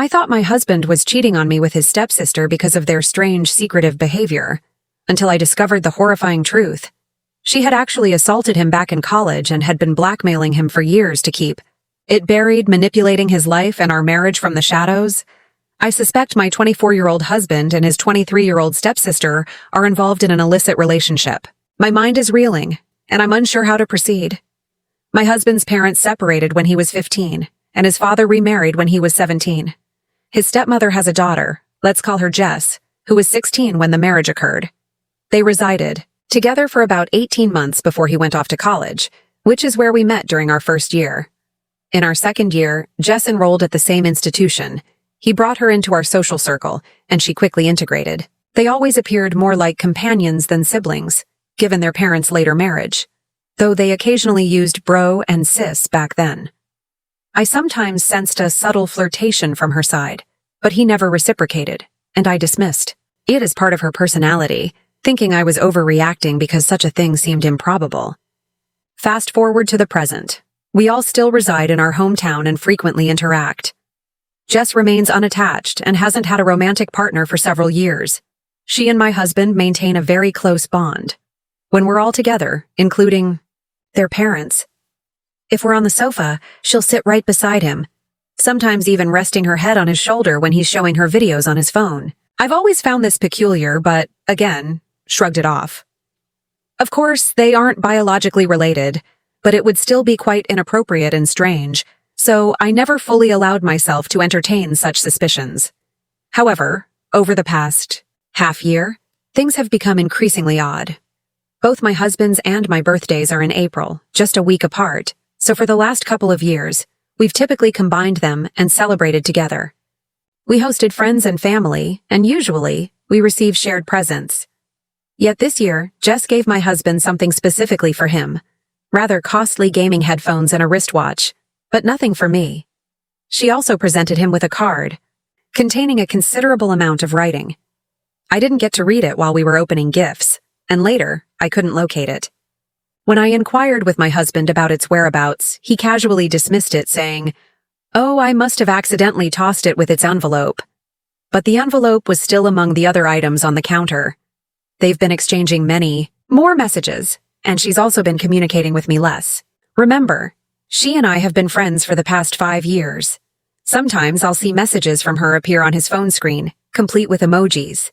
I thought my husband was cheating on me with his stepsister because of their strange, secretive behavior, until I discovered the horrifying truth. She had actually assaulted him back in college and had been blackmailing him for years to keep it buried, manipulating his life and our marriage from the shadows. I suspect my 24-year-old husband and his 23-year-old stepsister are involved in an illicit relationship. My mind is reeling, and I'm unsure how to proceed. My husband's parents separated when he was 15, and his father remarried when he was 17. His stepmother has a daughter, let's call her Jess, who was 16 when the marriage occurred. They resided together for about 18 months before he went off to college, which is where we met during our first year. In our second year, Jess enrolled at the same institution. He brought her into our social circle, and she quickly integrated. They always appeared more like companions than siblings, given their parents' later marriage, though they occasionally used bro and sis back then. I sometimes sensed a subtle flirtation from her side, but he never reciprocated, and I dismissed it as part of her personality, thinking I was overreacting because such a thing seemed improbable. Fast forward to the present. We all still reside in our hometown and frequently interact. Jess remains unattached and hasn't had a romantic partner for several years. She and my husband maintain a very close bond. When we're all together, including their parents, if we're on the sofa, she'll sit right beside him, sometimes even resting her head on his shoulder when he's showing her videos on his phone. I've always found this peculiar, but, again, shrugged it off. Of course, they aren't biologically related, but it would still be quite inappropriate and strange, so I never fully allowed myself to entertain such suspicions. However, over the past half year, things have become increasingly odd. Both my husband's and my birthdays are in April, just a week apart, so for the last couple of years, we've typically combined them and celebrated together. We hosted friends and family, and usually, we receive shared presents. Yet this year, Jess gave my husband something specifically for him, rather costly gaming headphones and a wristwatch, but nothing for me. She also presented him with a card, containing a considerable amount of writing. I didn't get to read it while we were opening gifts, and later, I couldn't locate it. When I inquired with my husband about its whereabouts, he casually dismissed it, saying, "Oh, I must have accidentally tossed it with its envelope." But the envelope was still among the other items on the counter. They've been exchanging many more messages, and she's also been communicating with me less. Remember, she and I have been friends for the past 5 years. Sometimes I'll see messages from her appear on his phone screen, complete with emojis.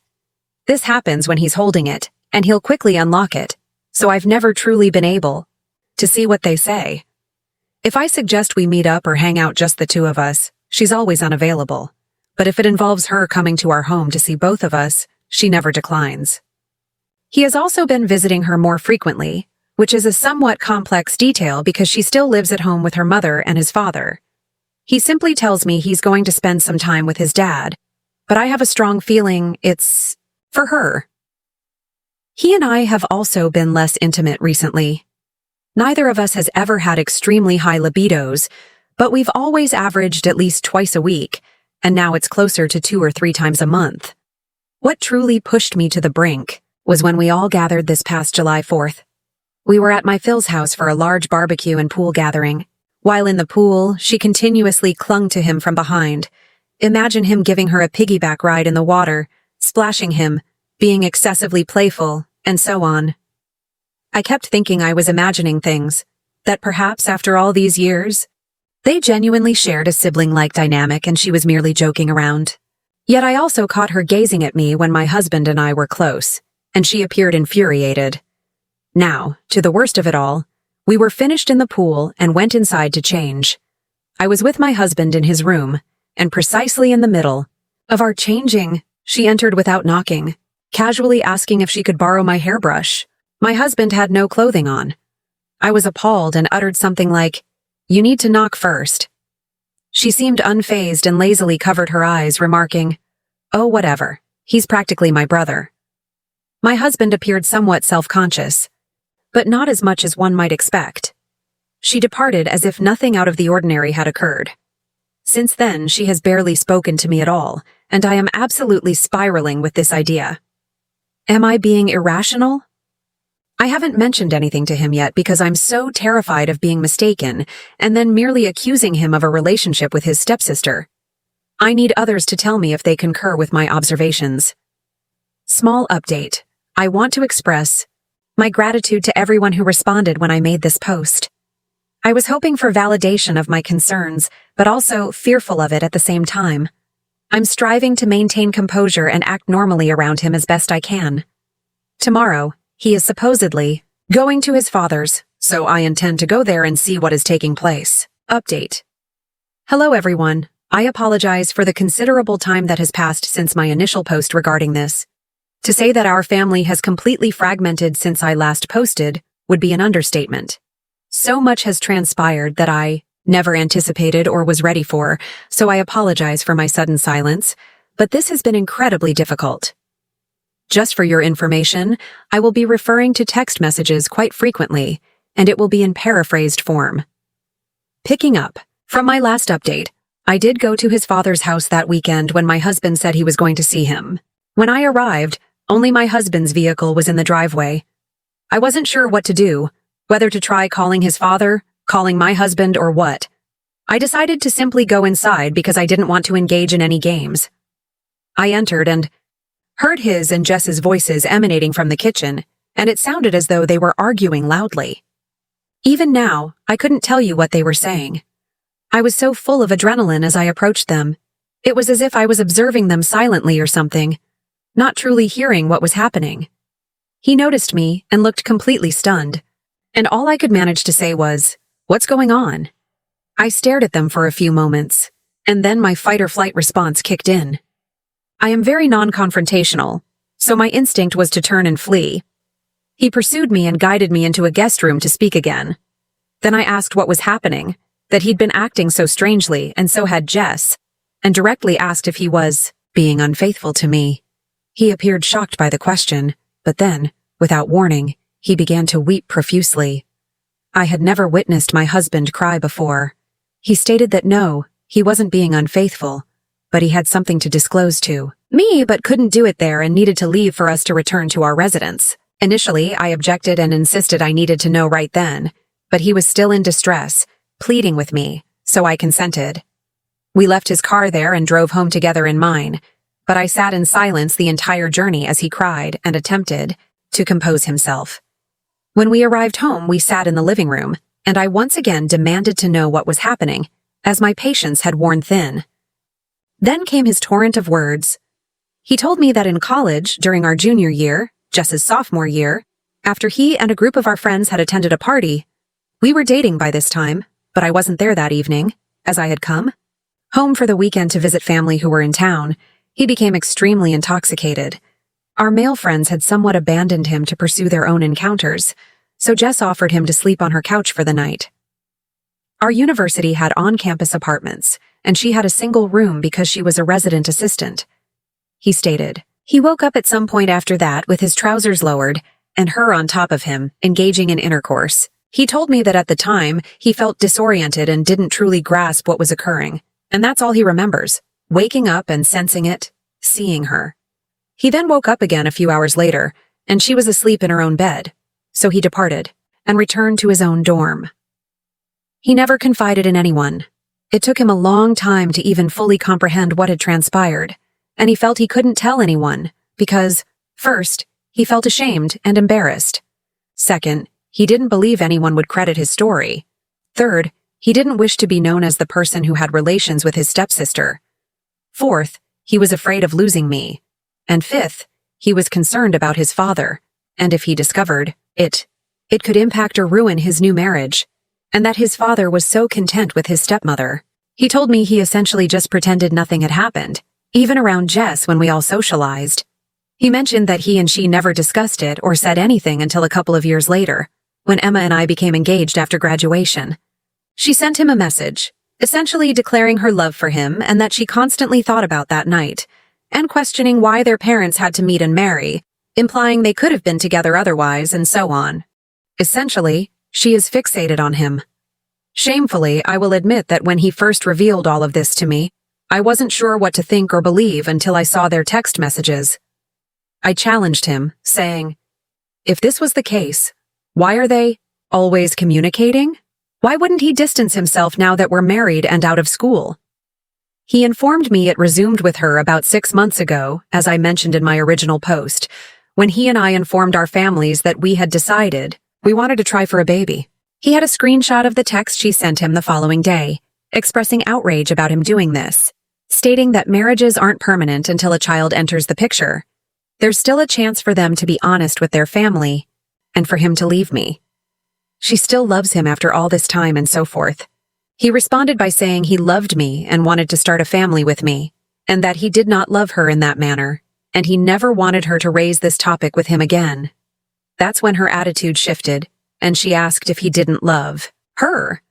This happens when he's holding it, and he'll quickly unlock it, so I've never truly been able to see what they say. If I suggest we meet up or hang out just the two of us, she's always unavailable. But if it involves her coming to our home to see both of us, she never declines. He has also been visiting her more frequently, which is a somewhat complex detail because she still lives at home with her mother and his father. He simply tells me he's going to spend some time with his dad, but I have a strong feeling it's for her. He and I have also been less intimate recently. Neither of us has ever had extremely high libidos, but we've always averaged at least twice a week, and now it's closer to 2 or 3 times a month. What truly pushed me to the brink was when we all gathered this past July 4th. We were at my Phil's house for a large barbecue and pool gathering. While in the pool, she continuously clung to him from behind. Imagine him giving her a piggyback ride in the water, splashing him, being excessively playful, and so on. I kept thinking I was imagining things, that perhaps after all these years, they genuinely shared a sibling-like dynamic and she was merely joking around. Yet I also caught her gazing at me when my husband and I were close, and she appeared infuriated. Now, to the worst of it all, we were finished in the pool and went inside to change. I was with my husband in his room, and precisely in the middle of our changing, she entered without knocking, casually asking if she could borrow my hairbrush. My husband had no clothing on. I was appalled and uttered something like, "You need to knock first." She seemed unfazed and lazily covered her eyes, remarking, "Oh, whatever. He's practically my brother." My husband appeared somewhat self-conscious, but not as much as one might expect. She departed as if nothing out of the ordinary had occurred. Since then, she has barely spoken to me at all, and I am absolutely spiraling with this idea. Am I being irrational? I haven't mentioned anything to him yet because I'm so terrified of being mistaken and then merely accusing him of a relationship with his stepsister. I need others to tell me if they concur with my observations. Small update. I want to express my gratitude to everyone who responded when I made this post. I was hoping for validation of my concerns, but also fearful of it at the same time. I'm striving to maintain composure and act normally around him as best I can. Tomorrow, he is supposedly going to his father's, so I intend to go there and see what is taking place. Update. Hello everyone. I apologize for the considerable time that has passed since my initial post regarding this. To say that our family has completely fragmented since I last posted would be an understatement. So much has transpired that I never anticipated or was ready for, so I apologize for my sudden silence, but this has been incredibly difficult. Just for your information, I will be referring to text messages quite frequently, and it will be in paraphrased form. Picking up from my last update, I did go to his father's house that weekend when my husband said he was going to see him. When I arrived, only my husband's vehicle was in the driveway. I wasn't sure what to do, whether to try calling his father, calling my husband, or what. I decided to simply go inside because I didn't want to engage in any games. I entered and heard his and Jess's voices emanating from the kitchen, and it sounded as though they were arguing loudly. Even now, I couldn't tell you what they were saying. I was so full of adrenaline as I approached them. It was as if I was observing them silently or something, not truly hearing what was happening. He noticed me and looked completely stunned, and all I could manage to say was, "What's going on?" I stared at them for a few moments, and then my fight-or-flight response kicked in. I am very non-confrontational, so my instinct was to turn and flee. He pursued me and guided me into a guest room to speak again. Then I asked what was happening, that he'd been acting so strangely, and so had Jess, and directly asked if he was being unfaithful to me. He appeared shocked by the question, but then, without warning, he began to weep profusely. I had never witnessed my husband cry before. He stated that no, he wasn't being unfaithful, but he had something to disclose to me but couldn't do it there and needed to leave for us to return to our residence. Initially, I objected and insisted I needed to know right then, but he was still in distress, pleading with me, so I consented. We left his car there and drove home together in mine, but I sat in silence the entire journey as he cried and attempted to compose himself. When we arrived home, we sat in the living room, and I once again demanded to know what was happening, as my patience had worn thin. Then came his torrent of words. He told me that in college, during our junior year, Jess's sophomore year, after he and a group of our friends had attended a party, we were dating by this time, but I wasn't there that evening, as I had come home for the weekend to visit family who were in town. He became extremely intoxicated. Our male friends had somewhat abandoned him to pursue their own encounters, so Jess offered him to sleep on her couch for the night. Our university had on-campus apartments, and she had a single room because she was a resident assistant. He stated. He woke up at some point after that with his trousers lowered, and her on top of him, engaging in intercourse. He told me that at the time, he felt disoriented and didn't truly grasp what was occurring, and that's all he remembers, waking up and sensing it, seeing her. He then woke up again a few hours later, and she was asleep in her own bed, so he departed and returned to his own dorm. He never confided in anyone. It took him a long time to even fully comprehend what had transpired, and he felt he couldn't tell anyone because, first, he felt ashamed and embarrassed. Second, he didn't believe anyone would credit his story. Third, he didn't wish to be known as the person who had relations with his stepsister. Fourth, he was afraid of losing me. And fifth, he was concerned about his father, and if he discovered it could impact or ruin his new marriage, and that his father was so content with his stepmother. He told me he essentially just pretended nothing had happened, even around Jess when we all socialized. He mentioned that he and she never discussed it or said anything until a couple of years later, when Emma and I became engaged after graduation. She sent him a message, essentially declaring her love for him and that she constantly thought about that night, and questioning why their parents had to meet and marry, implying they could have been together otherwise, and so on. Essentially, she is fixated on him. Shamefully, I will admit that when he first revealed all of this to me, I wasn't sure what to think or believe until I saw their text messages. I challenged him, saying, "If this was the case, why are they always communicating? Why wouldn't he distance himself now that we're married and out of school?" He informed me it resumed with her about 6 months ago, as I mentioned in my original post, when he and I informed our families that we had decided we wanted to try for a baby. He had a screenshot of the text she sent him the following day, expressing outrage about him doing this, stating that marriages aren't permanent until a child enters the picture. There's still a chance for them to be honest with their family, and for him to leave me. She still loves him after all this time and so forth. He responded by saying he loved me and wanted to start a family with me, and that he did not love her in that manner, and he never wanted her to raise this topic with him again. That's when her attitude shifted, and she asked if he didn't love her.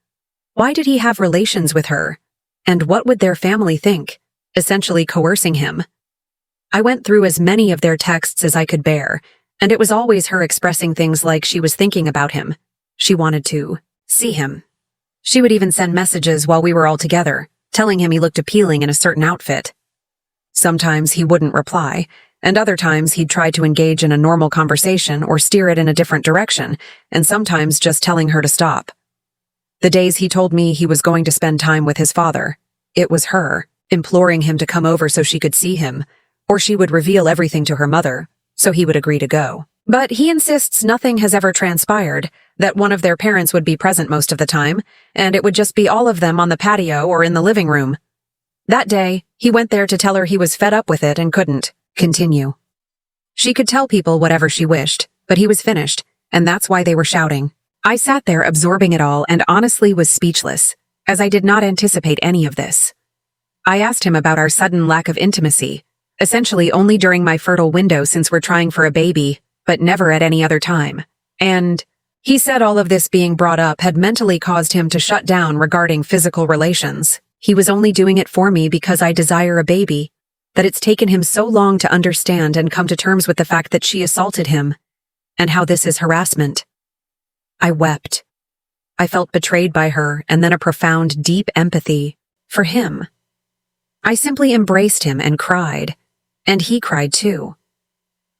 Why did he have relations with her? And what would their family think? Essentially coercing him. I went through as many of their texts as I could bear, and it was always her expressing things like she was thinking about him. She wanted to see him. She would even send messages while we were all together, telling him he looked appealing in a certain outfit. Sometimes he wouldn't reply, and other times he'd try to engage in a normal conversation or steer it in a different direction, and sometimes just telling her to stop. The days he told me he was going to spend time with his father, it was her, imploring him to come over so she could see him, or she would reveal everything to her mother, so he would agree to go. But he insists nothing has ever transpired, that one of their parents would be present most of the time, and it would just be all of them on the patio or in the living room. That day, he went there to tell her he was fed up with it and couldn't continue. She could tell people whatever she wished, but he was finished, and that's why they were shouting. I sat there absorbing it all and honestly was speechless, as I did not anticipate any of this. I asked him about our sudden lack of intimacy, essentially only during my fertile window since we're trying for a baby, but never at any other time. And he said all of this being brought up had mentally caused him to shut down regarding physical relations. He was only doing it for me because I desire a baby, that it's taken him so long to understand and come to terms with the fact that she assaulted him, and how this is harassment. I wept. I felt betrayed by her, and then a profound, deep empathy for him. I simply embraced him and cried, and he cried too.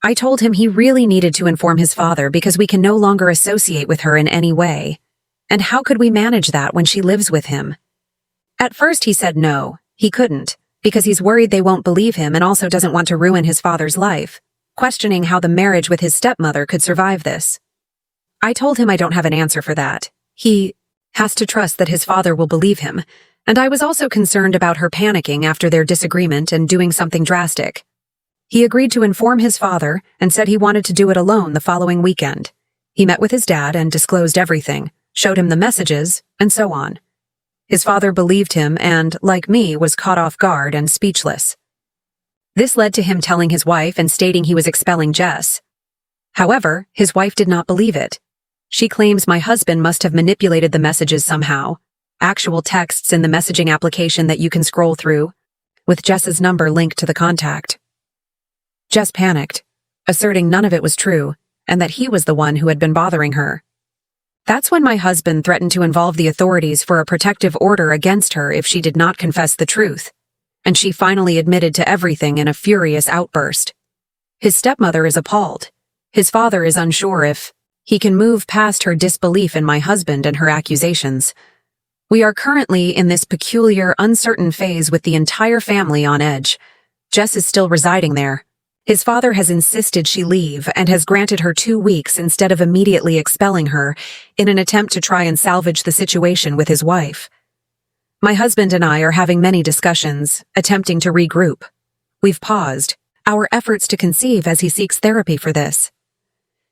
I told him he really needed to inform his father because we can no longer associate with her in any way. And how could we manage that when she lives with him? At first he said no, he couldn't, because he's worried they won't believe him and also doesn't want to ruin his father's life, questioning how the marriage with his stepmother could survive this. I told him I don't have an answer for that. He has to trust that his father will believe him, and I was also concerned about her panicking after their disagreement and doing something drastic. He agreed to inform his father and said he wanted to do it alone the following weekend. He met with his dad and disclosed everything, showed him the messages, and so on. His father believed him and, like me, was caught off guard and speechless. This led to him telling his wife and stating he was expelling Jess. However, his wife did not believe it. She claims my husband must have manipulated the messages somehow, actual texts in the messaging application that you can scroll through, with Jess's number linked to the contact. Jess panicked, asserting none of it was true, and that he was the one who had been bothering her. That's when my husband threatened to involve the authorities for a protective order against her if she did not confess the truth, and she finally admitted to everything in a furious outburst. His stepmother is appalled. His father is unsure if he can move past her disbelief in my husband and her accusations. We are currently in this peculiar, uncertain phase with the entire family on edge. Jess is still residing there. His father has insisted she leave and has granted her 2 weeks instead of immediately expelling her in an attempt to try and salvage the situation with his wife. My husband and I are having many discussions, attempting to regroup. We've paused our efforts to conceive as he seeks therapy for this.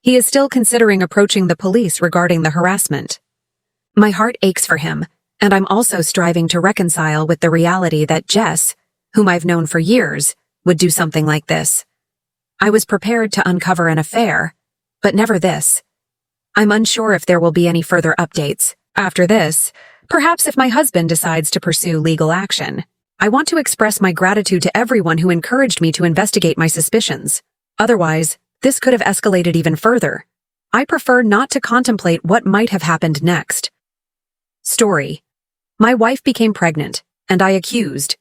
He is still considering approaching the police regarding the harassment. My heart aches for him, and I'm also striving to reconcile with the reality that Jess, whom I've known for years, would do something like this. I was prepared to uncover an affair, but never this. I'm unsure if there will be any further updates. After this, perhaps if my husband decides to pursue legal action. I want to express my gratitude to everyone who encouraged me to investigate my suspicions. Otherwise, this could have escalated even further. I prefer not to contemplate what might have happened next. Story. My wife became pregnant, and I accused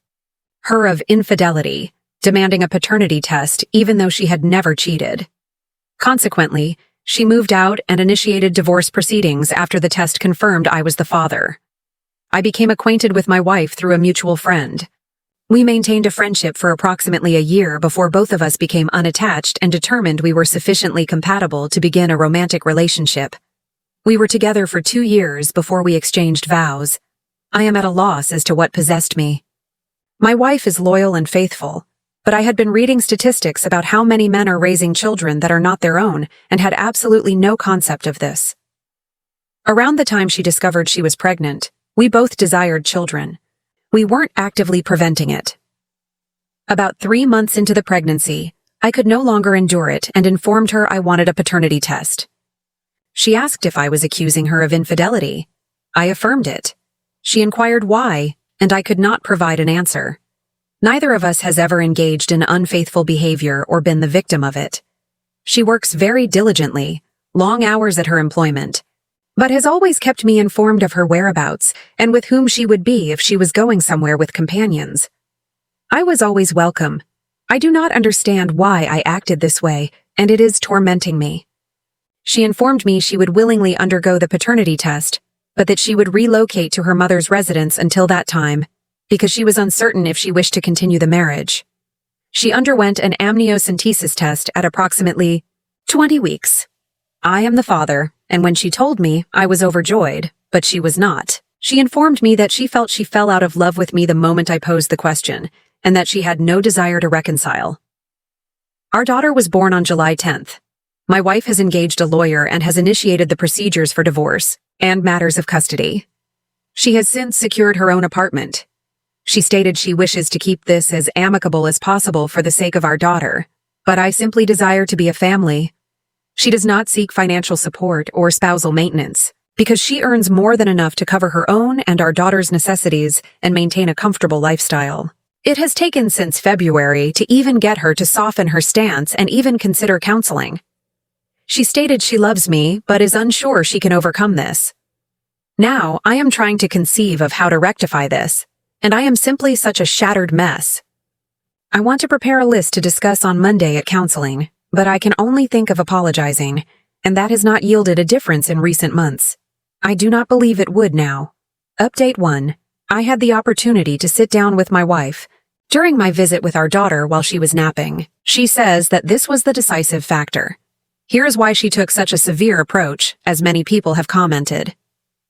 her of infidelity, demanding a paternity test even though she had never cheated. Consequently, she moved out and initiated divorce proceedings after the test confirmed I was the father. I became acquainted with my wife through a mutual friend. We maintained a friendship for approximately a year before both of us became unattached and determined we were sufficiently compatible to begin a romantic relationship. We were together for 2 years before we exchanged vows. I am at a loss as to what possessed me. My wife is loyal and faithful, but I had been reading statistics about how many men are raising children that are not their own and had absolutely no concept of this. Around the time she discovered she was pregnant, we both desired children. We weren't actively preventing it. About 3 months into the pregnancy, I could no longer endure it and informed her I wanted a paternity test. She asked if I was accusing her of infidelity. I affirmed it. She inquired why, and I could not provide an answer. Neither of us has ever engaged in unfaithful behavior or been the victim of it. She works very diligently, long hours at her employment, but has always kept me informed of her whereabouts and with whom she would be if she was going somewhere with companions. I was always welcome. I do not understand why I acted this way, and it is tormenting me. She informed me she would willingly undergo the paternity test, but that she would relocate to her mother's residence until that time, because she was uncertain if she wished to continue the marriage. She underwent an amniocentesis test at approximately 20 weeks. I am the father, and when she told me, I was overjoyed, but she was not. She informed me that she felt she fell out of love with me the moment I posed the question, and that she had no desire to reconcile. Our daughter was born on July 10th. My wife has engaged a lawyer and has initiated the procedures for divorce and matters of custody. She has since secured her own apartment. She stated she wishes to keep this as amicable as possible for the sake of our daughter, but I simply desire to be a family. She does not seek financial support or spousal maintenance, because she earns more than enough to cover her own and our daughter's necessities and maintain a comfortable lifestyle. It has taken since February to even get her to soften her stance and even consider counseling. She stated she loves me, but is unsure she can overcome this. Now, I am trying to conceive of how to rectify this, and I am simply such a shattered mess. I want to prepare a list to discuss on Monday at counseling, but I can only think of apologizing, and that has not yielded a difference in recent months. I do not believe it would now. Update 1. I had the opportunity to sit down with my wife during my visit with our daughter while she was napping. She says that this was the decisive factor. Here is why she took such a severe approach, as many people have commented.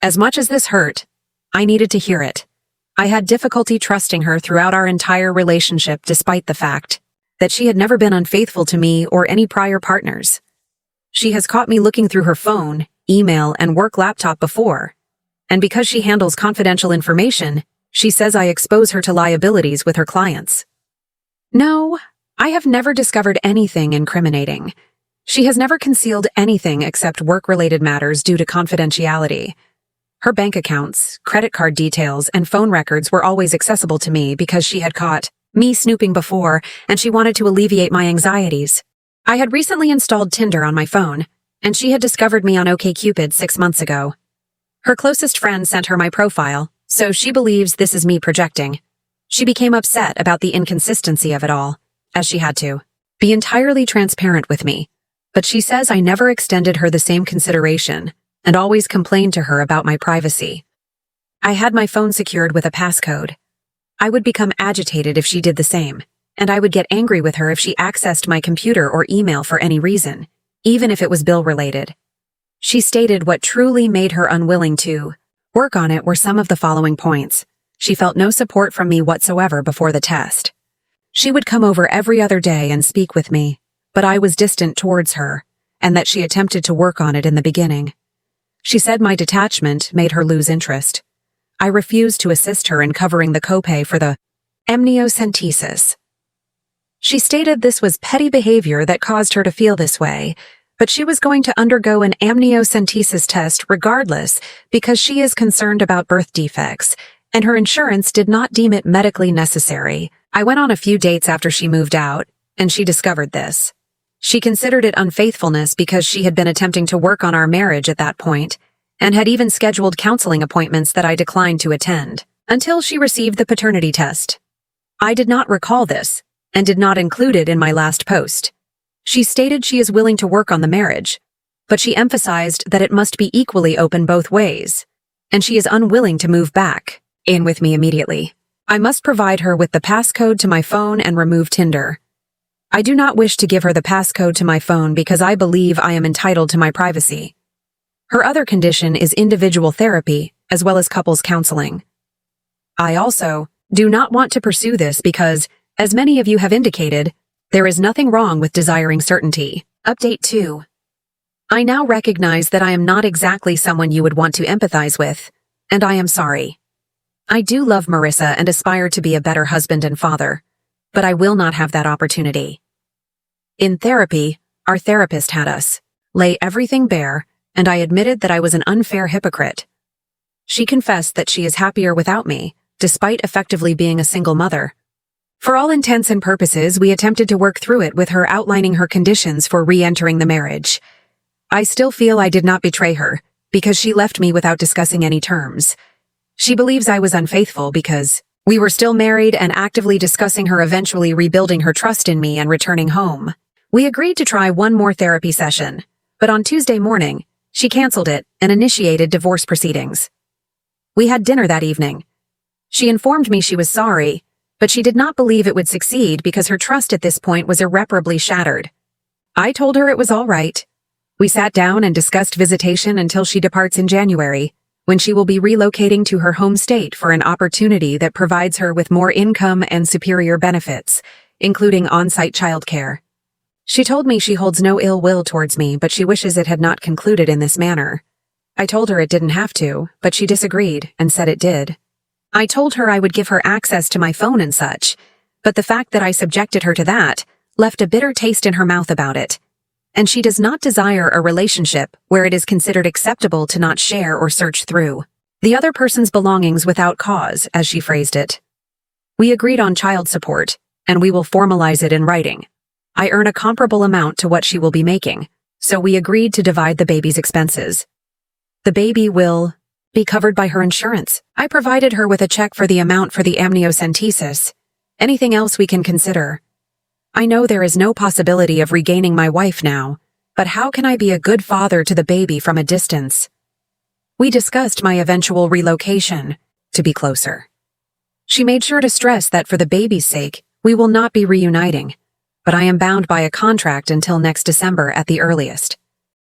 As much as this hurt, I needed to hear it. I had difficulty trusting her throughout our entire relationship despite the fact that she had never been unfaithful to me or any prior partners. She has caught me looking through her phone, email, and work laptop before, and because she handles confidential information, she says I expose her to liabilities with her clients. No, I have never discovered anything incriminating. She has never concealed anything except work-related matters due to confidentiality. Her bank accounts, credit card details, and phone records were always accessible to me because she had caught me snooping before, and she wanted to alleviate my anxieties. I had recently installed Tinder on my phone, and she had discovered me on OkCupid 6 months ago. Her closest friend sent her my profile, so she believes this is me projecting. She became upset about the inconsistency of it all, as she had to be entirely transparent with me. But she says I never extended her the same consideration and always complained to her about my privacy. I had my phone secured with a passcode. I would become agitated if she did the same, and I would get angry with her if she accessed my computer or email for any reason, even if it was bill-related. She stated what truly made her unwilling to work on it were some of the following points. She felt no support from me whatsoever before the test. She would come over every other day and speak with me, but I was distant towards her, and that she attempted to work on it in the beginning. She said my detachment made her lose interest. I refused to assist her in covering the copay for the amniocentesis. She stated this was petty behavior that caused her to feel this way, but she was going to undergo an amniocentesis test regardless because she is concerned about birth defects, and her insurance did not deem it medically necessary. I went on a few dates after she moved out, and she discovered this. She considered it unfaithfulness because she had been attempting to work on our marriage at that point, and had even scheduled counseling appointments that I declined to attend, until she received the paternity test. I did not recall this, and did not include it in my last post. She stated she is willing to work on the marriage, but she emphasized that it must be equally open both ways, and she is unwilling to move back in with me immediately. I must provide her with the passcode to my phone and remove Tinder. I do not wish to give her the passcode to my phone because I believe I am entitled to my privacy. Her other condition is individual therapy, as well as couples counseling. I also do not want to pursue this because, as many of you have indicated, there is nothing wrong with desiring certainty. Update 2. I now recognize that I am not exactly someone you would want to empathize with, and I am sorry. I do love Marissa and aspire to be a better husband and father, but I will not have that opportunity. In therapy, our therapist had us lay everything bare, and I admitted that I was an unfair hypocrite. She confessed that she is happier without me, despite effectively being a single mother. For all intents and purposes, we attempted to work through it with her outlining her conditions for re-entering the marriage. I still feel I did not betray her, because she left me without discussing any terms. She believes I was unfaithful because we were still married and actively discussing her eventually rebuilding her trust in me and returning home. We agreed to try one more therapy session, but on Tuesday morning, she canceled it and initiated divorce proceedings. We had dinner that evening. She informed me she was sorry, but she did not believe it would succeed because her trust at this point was irreparably shattered. I told her it was all right. We sat down and discussed visitation until she departs in January, when she will be relocating to her home state for an opportunity that provides her with more income and superior benefits, including on-site childcare. She told me she holds no ill will towards me, but she wishes it had not concluded in this manner. I told her it didn't have to, but she disagreed and said it did. I told her I would give her access to my phone and such, but the fact that I subjected her to that left a bitter taste in her mouth about it. And she does not desire a relationship where it is considered acceptable to not share or search through the other person's belongings without cause, as she phrased it. We agreed on child support, and we will formalize it in writing. I earn a comparable amount to what she will be making, so we agreed to divide the baby's expenses. The baby will be covered by her insurance. I provided her with a check for the amount for the amniocentesis. Anything else we can consider. I know there is no possibility of regaining my wife now, but how can I be a good father to the baby from a distance? We discussed my eventual relocation to be closer. She made sure to stress that for the baby's sake, we will not be reuniting, but I am bound by a contract until next December at the earliest.